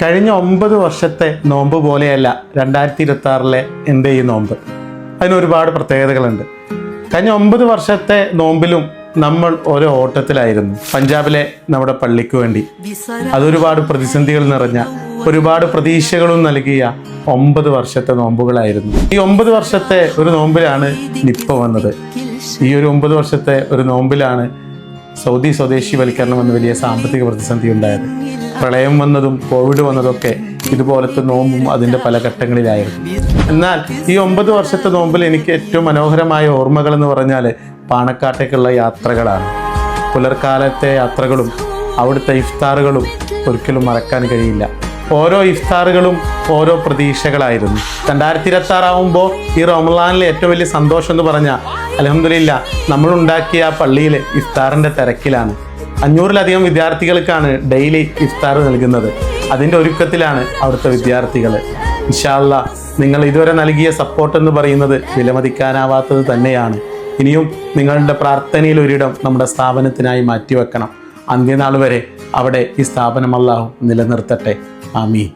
കഴിഞ്ഞ 9 വർഷത്തെ നോമ്പ് പോലെയല്ല 2026 എൻ്റെ ഈ നോമ്പ്. അതിനൊരുപാട് പ്രത്യേകതകളുണ്ട്. കഴിഞ്ഞ 9 വർഷത്തെ നോമ്പിലും നമ്മൾ ഓരോ ഓട്ടത്തിലായിരുന്നു. പഞ്ചാബിലെ നമ്മുടെ പള്ളിക്ക് വേണ്ടി അതൊരുപാട് പ്രതിസന്ധികൾ നിറഞ്ഞ, ഒരുപാട് പ്രതീക്ഷകളും നൽകിയ 9 വർഷത്തെ നോമ്പുകളായിരുന്നു. ഈ 9 വർഷത്തെ ഒരു നോമ്പിലാണ് നിപ്പ വന്നത്. ഈ ഒരു 9 വർഷത്തെ ഒരു നോമ്പിലാണ് സൗദി സ്വദേശിവൽക്കരണം എന്ന വലിയ സാമ്പത്തിക പ്രതിസന്ധി ഉണ്ടായത്. പ്രളയം വന്നതും കോവിഡ് വന്നതൊക്കെ ഇതുപോലത്തെ നോമ്പും അതിൻ്റെ പല ഘട്ടങ്ങളിലായിരുന്നു. എന്നാൽ ഈ 9 വർഷത്തെ നോമ്പിൽ എനിക്ക് ഏറ്റവും മനോഹരമായ ഓർമ്മകൾ എന്ന് പറഞ്ഞാൽ പാണക്കാട്ടേക്കുള്ള യാത്രകളാണ്. പുലർക്കാലത്തെ യാത്രകളും അവിടുത്തെ ഇഫ്താറുകളും ഒരിക്കലും മറക്കാൻ കഴിയില്ല. ഓരോ ഇഫ്താറുകളും ഓരോ പ്രതീക്ഷകളായിരുന്നു. 2026 ആവുമ്പോൾ ഈ റമളാനിലെ ഏറ്റവും വലിയ സന്തോഷം എന്ന് പറഞ്ഞാൽ അൽഹംദുലില്ലാ നമ്മളുണ്ടാക്കിയ പള്ളിയിൽ ഇഫ്താറിൻ്റെ തിരക്കിലാണ്. 500-ലധികം വിദ്യാർത്ഥികൾക്കാണ് ഡെയിലി ഇഫ്താർ നൽകുന്നത്. അതിൻ്റെ ഒരുക്കത്തിലാണ് അവിടുത്തെ വിദ്യാർത്ഥികൾ. ഇൻഷാ അല്ലാഹ് നിങ്ങൾ ഇതുവരെ നൽകിയ സപ്പോർട്ട് എന്ന് പറയുന്നത് വിലമതിക്കാനാവാത്തത് തന്നെയാണ്. ഇനിയും നിങ്ങളുടെ പ്രാർത്ഥനയിൽ ഒരിടം നമ്മുടെ സ്ഥാപനത്തിനായി മാറ്റിവെക്കണം. അന്ത്യനാൾ വരെ അവിടെ ഈ സ്ഥാപനം അല്ലാഹു നിലനിർത്തട്ടെ. ആമീൻ.